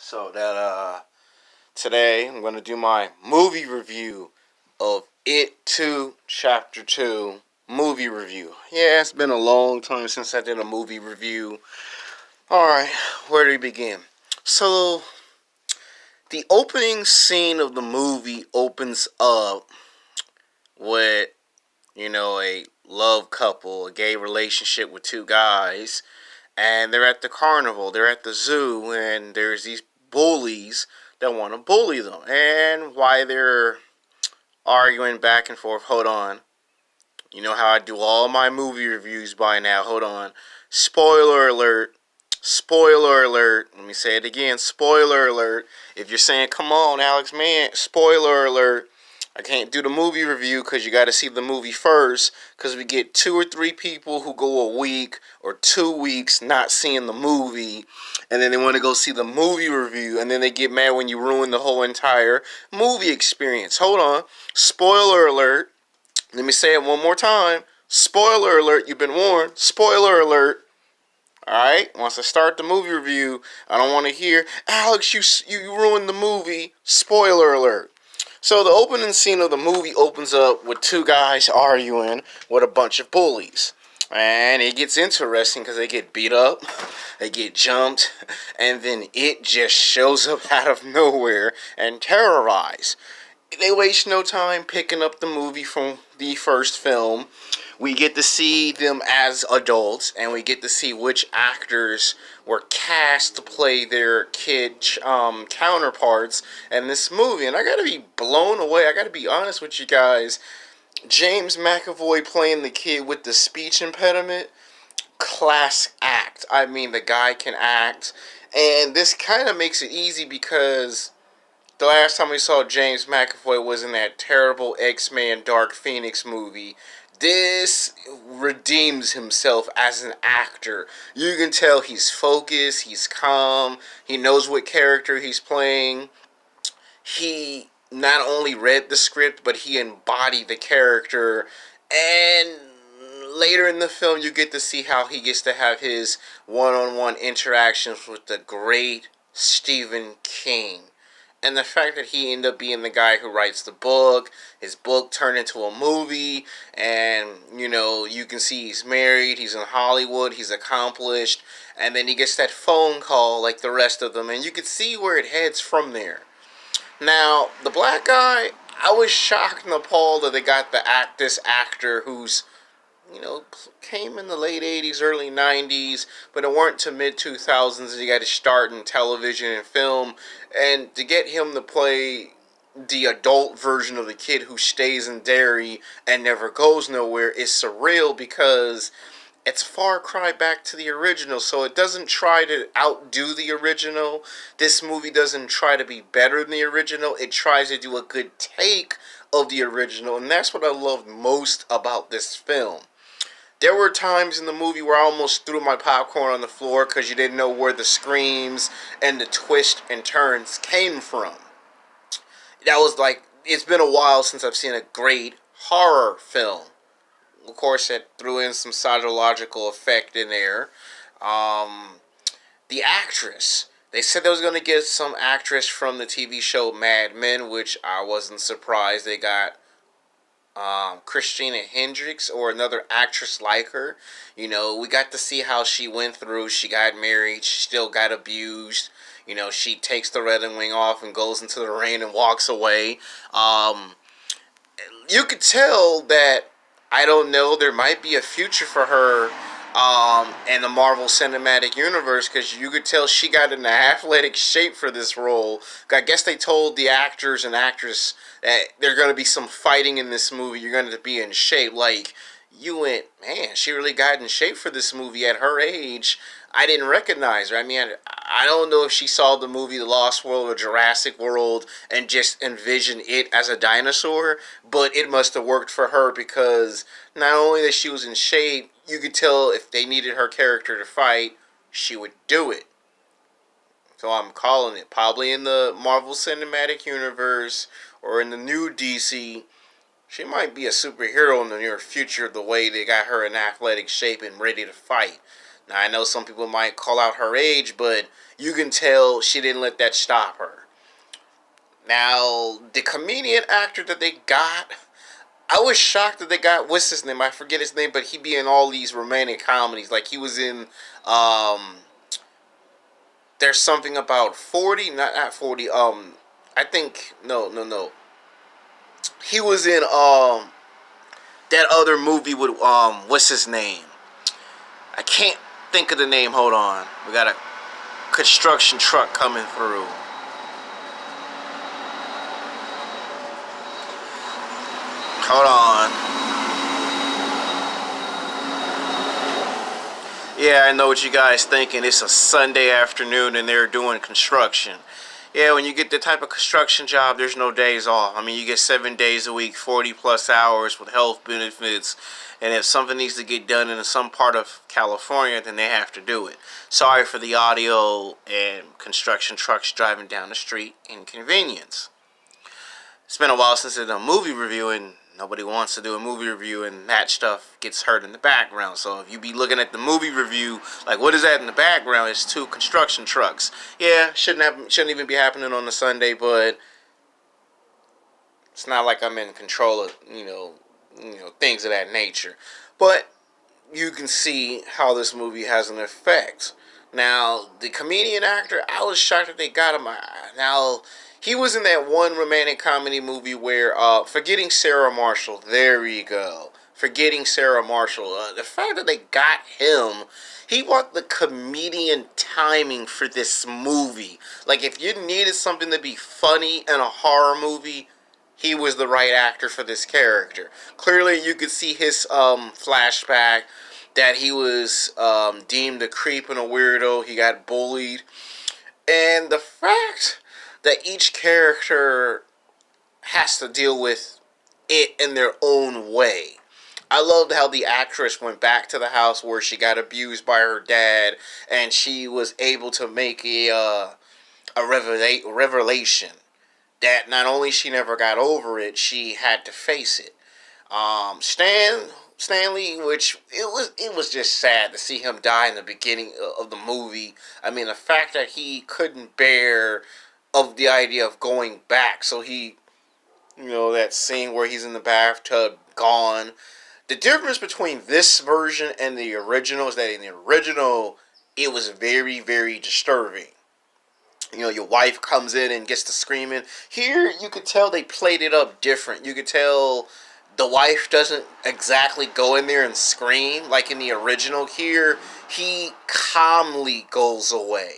So that today I'm gonna do my movie review of It 2 Chapter 2 movie review. Yeah, it's been a long time since I did a movie review. Alright, where do we begin? So the opening scene of the movie opens up with, a love couple, a gay relationship with two guys, and they're at the carnival, they're at the zoo, and there's these bullies that want to bully them. And why they're arguing back and forth, hold on. You know how I do all my movie reviews by now, hold on. Spoiler alert. Spoiler alert. Let me say it again. Spoiler alert. If you're saying, come on, Alex, man, spoiler alert. I can't do the movie review because you got to see the movie first. Because we get 2 or 3 people who go a week or 2 weeks not seeing the movie. And then they want to go see the movie review. And then they get mad when you ruin the whole entire movie experience. Hold on. Spoiler alert. Let me say it one more time. Spoiler alert. You've been warned. Spoiler alert. Alright, once I start the movie review, I don't want to hear, Alex, you ruined the movie. Spoiler alert. So the opening scene of the movie opens up with 2 guys arguing with a bunch of bullies. And it gets interesting because they get beat up, they get jumped, and then it just shows up out of nowhere and terrorize. They waste no time picking up the movie from the first film. We get to see them as adults, and we get to see which actors were cast to play their kid counterparts in this movie. And I gotta be blown away. I gotta be honest with you guys. James McAvoy playing the kid with the speech impediment, class act. I mean, the guy can act. And this kind of makes it easy because the last time we saw James McAvoy was in that terrible X-Men Dark Phoenix movie. This redeems himself as an actor. You can tell he's focused, he's calm, he knows what character he's playing. He not only read the script, but he embodied the character. And later in the film, you get to see how he gets to have his one-on-one interactions with the great Stephen King. And the fact that he ended up being the guy who writes the book, his book turned into a movie, and, you can see he's married, he's in Hollywood, he's accomplished, and then he gets that phone call like the rest of them, and you can see where it heads from there. Now, the black guy, I was shocked and appalled that they got this actor who's came in the late 80s, early 90s, but it weren't to mid 2000s. He got to start in television and film, and to get him to play the adult version of the kid who stays in Derry and never goes nowhere is surreal because it's a far cry back to the original, so it doesn't try to outdo the original. This movie doesn't try to be better than the original. It tries to do a good take of the original, and that's what I loved most about this film. There were times in the movie where I almost threw my popcorn on the floor because you didn't know where the screams and the twists and turns came from. That was like, it's been a while since I've seen a great horror film. Of course, it threw in some psychological effect in there. The actress. They said they was going to get some actress from the TV show Mad Men, which I wasn't surprised they got. Christina Hendricks or another actress like her. We got to see how she went through. She got married. She still got abused. She takes the red and wing off and goes into the rain and walks away. You could tell that, I don't know, there might be a future for her in the Marvel Cinematic Universe because you could tell she got in athletic shape for this role. I guess they told the actors and actress that there's going to be some fighting in this movie. You're going to be in shape. Like, you went, man, she really got in shape for this movie at her age. I didn't recognize her. I mean, I don't know if she saw the movie The Lost World or Jurassic World and just envisioned it as a dinosaur, but it must have worked for her because not only that she was in shape, you could tell if they needed her character to fight, she would do it. So I'm calling it. Probably in the Marvel Cinematic Universe or in the new DC, she might be a superhero in the near future the way they got her in athletic shape and ready to fight. Now, I know some people might call out her age, but you can tell she didn't let that stop her. Now, the comedian actor that they got, I was shocked that they got, what's his name? I forget his name, but he be in all these romantic comedies. Like, he was in, there's something about 40, not 40, I think, no. He was in, that other movie with, what's his name? I can't think of the name, hold on. We got a construction truck coming through. Hold on. Yeah, I know what you guys thinking. It's a Sunday afternoon and they're doing construction. Yeah, when you get the type of construction job, there's no days off. I mean, you get 7 days a week, 40 plus hours with health benefits. And if something needs to get done in some part of California, then they have to do it. Sorry for the audio and construction trucks driving down the street. Inconvenience. It's been a while since I did a movie review, and nobody wants to do a movie review, and that stuff gets heard in the background. So if you be looking at the movie review, like, what is that in the background? It's 2 construction trucks. Yeah, shouldn't even be happening on a Sunday, but it's not like I'm in control of things of that nature. But you can see how this movie has an effect. Now, the comedian actor, I was shocked that they got him. Now, he was in that one romantic comedy movie where, Forgetting Sarah Marshall. There we go. Forgetting Sarah Marshall. The fact that they got him, he brought the comedian timing for this movie. Like, if you needed something to be funny in a horror movie, he was the right actor for this character. Clearly, you could see his flashback that he was deemed a creep and a weirdo. He got bullied. And the fact that each character has to deal with it in their own way. I loved how the actress went back to the house where she got abused by her dad, and she was able to make a revelation that not only she never got over it, she had to face it. Stanley, which it was just sad to see him die in the beginning of the movie. I mean, the fact that he couldn't bear of the idea of going back, so he, that scene where he's in the bathtub, gone. The difference between this version and the original is that in the original, it was very, very disturbing. Your wife comes in and gets to screaming. Here, you could tell they played it up different. You could tell the wife doesn't exactly go in there and scream like in the original. Here, he calmly goes away,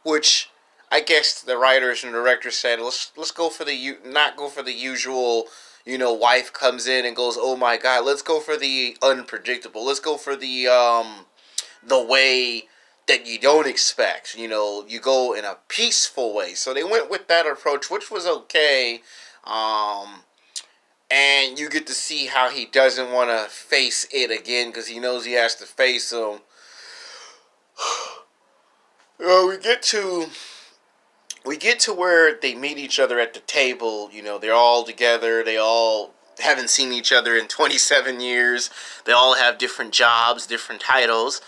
which I guess the writers and directors said, let's go for not go for the usual. Wife comes in and goes, oh my God. Let's go for the unpredictable. Let's go for the way that you don't expect. You go in a peaceful way. So they went with that approach, which was okay. And you get to see how he doesn't want to face it again because he knows he has to face them. We get to where they meet each other at the table. They're all together. They all haven't seen each other in 27 years. They all have different jobs, different titles.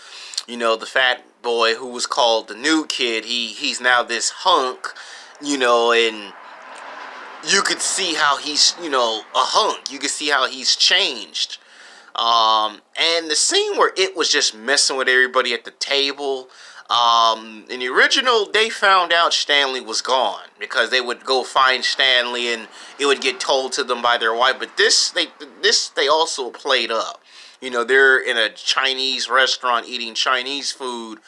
The fat boy who was called the new kid, he's now this hunk, and you could see how he's, a hunk. You could see how he's changed. And the scene where it was just messing with everybody at the table, in the original, they found out Stanley was gone because they would go find Stanley and it would get told to them by their wife. But this they also played up. They're in a Chinese restaurant eating Chinese food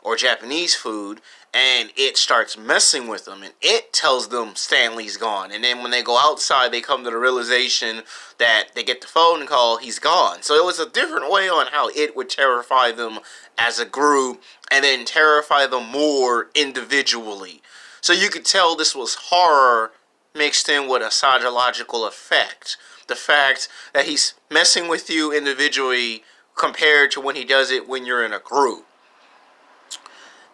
or Japanese food, and it starts messing with them, and it tells them Stanley's gone. And then when they go outside, they come to the realization that they get the phone call, he's gone. So it was a different way on how it would terrify them as a group, and then terrify them more individually. So you could tell this was horror mixed in with a psychological effect. The fact that he's messing with you individually compared to when he does it when you're in a group.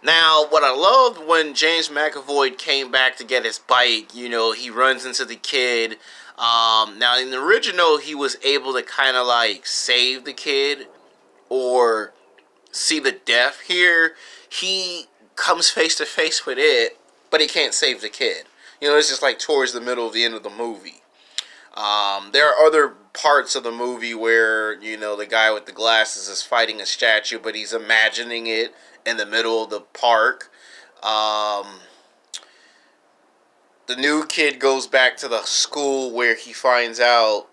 Now, what I loved when James McAvoy came back to get his bike, he runs into the kid. Now, in the original, he was able to kind of like save the kid or see the death here. He comes face to face with it, but he can't save the kid. You know, it's just like towards the middle of the end of the movie. There are other parts of the movie where, you know, the guy with the glasses is fighting a statue, but he's imagining it in the middle of the park. Um, the new kid goes back to the school where he finds out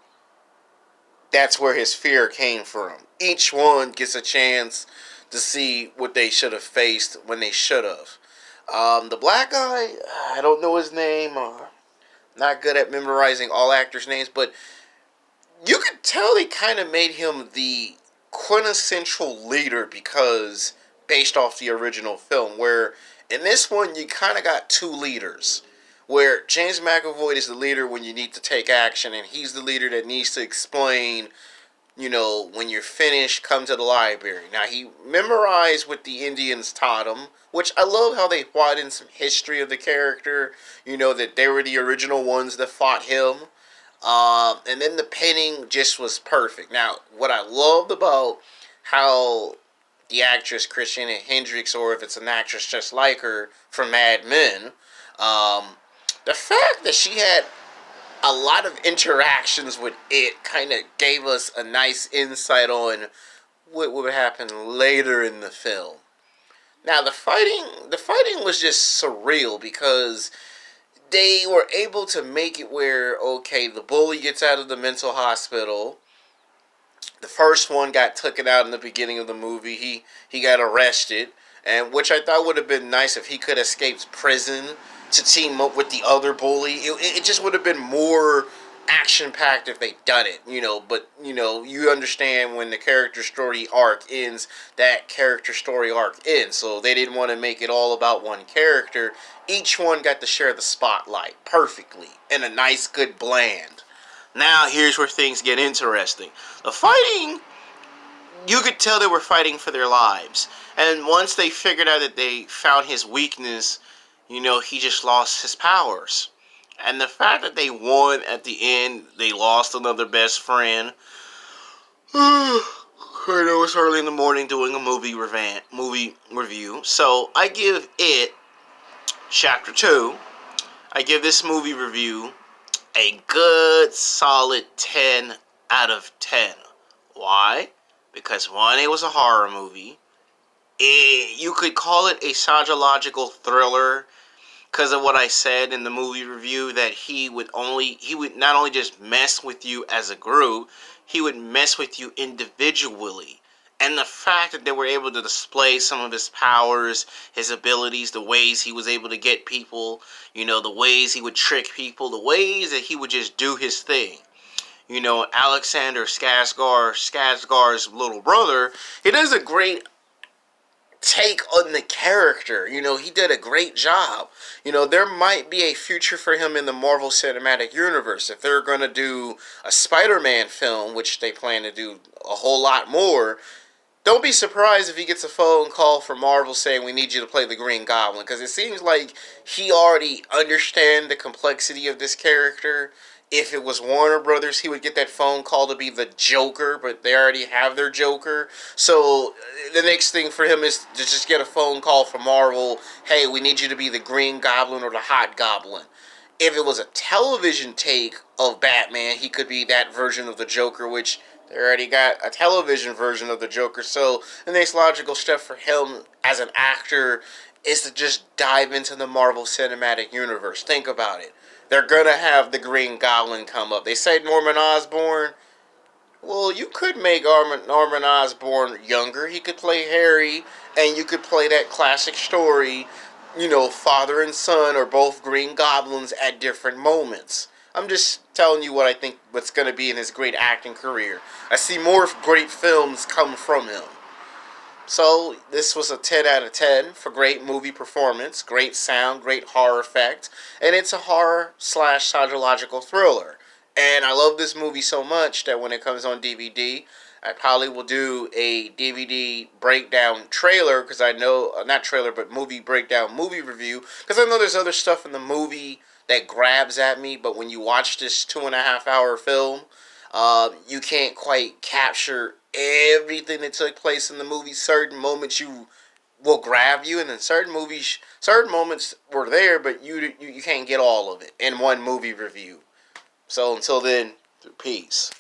that's where his fear came from. Each one gets a chance to see what they should have faced when they should have. The black guy, I don't know his name. Not good at memorizing all actors' names, but you could tell they kind of made him the quintessential leader because based off the original film, where in this one you kind of got two leaders. Where James McAvoy is the leader when you need to take action, and he's the leader that needs to explain, you know, when you're finished, come to the library. Now, he memorized what the Indians taught him, which I love how they brought in some history of the character, you know, that they were the original ones that fought him. And then the painting just was perfect. Now, what I loved about how the actress Christina Hendricks, or if it's an actress just like her from Mad Men, um, the fact that she had a lot of interactions with it kind of gave us a nice insight on what would happen later in the film. Now the fighting was just surreal because they were able to make it where, okay, the bully gets out of the mental hospital. The first one got taken out in the beginning of the movie. He got arrested, and which I thought would have been nice if he could have escaped prison to team up with the other bully. It just would have been more action packed if they'd done it, you know. But you know, you understand when the character story arc ends, that character story arc ends. So they didn't want to make it all about one character. Each one got to share the spotlight perfectly in a nice, good blend. Now here's where things get interesting. The fighting, you could tell they were fighting for their lives. And once they figured out that they found his weakness, you know, he just lost his powers. And the fact that they won at the end, they lost another best friend. I know it's early in the morning doing a movie review. So I give it Chapter 2. I give this movie review a good solid 10 out of 10. Why? Because one, it was a horror movie. You could call it a psychological thriller because of what I said in the movie review, that he would not only just mess with you as a group, he would mess with you individually. And the fact that they were able to display some of his powers, his abilities, the ways he was able to get people, you know, the ways he would trick people, the ways that he would just do his thing. You know, Alexander Skarsgård's little brother, he does a great take on the character. You know, he did a great job. You know, there might be a future for him in the Marvel Cinematic Universe. If they're going to do a Spider-Man film, which they plan to do a whole lot more, don't be surprised if he gets a phone call from Marvel saying, we need you to play the Green Goblin. Because it seems like he already understands the complexity of this character. If it was Warner Brothers, he would get that phone call to be the Joker, but they already have their Joker. So the next thing for him is to just get a phone call from Marvel, hey, we need you to be the Green Goblin or the Hot Goblin. If it was a television take of Batman, he could be that version of the Joker, which they already got a television version of the Joker. So the next logical step for him as an actor is to just dive into the Marvel Cinematic Universe. Think about it. They're going to have the Green Goblin come up. They say Norman Osborn. Well, you could make Norman Osborn younger. He could play Harry, and you could play that classic story, you know, father and son are both Green Goblins at different moments. I'm just telling you what I think what's going to be in his great acting career. I see more great films come from him. So, this was a 10 out of 10 for great movie performance, great sound, great horror effect, and it's a horror / psychological thriller. And I love this movie so much that when it comes on DVD, I probably will do a DVD breakdown trailer, because I know, not trailer, but movie breakdown movie review, because I know there's other stuff in the movie that grabs at me, but when you watch this 2.5 hour film, you can't quite capture everything that took place in the movie. Certain moments you will grab you, and then certain moments were there, but you can't get all of it in one movie review. So until then, peace.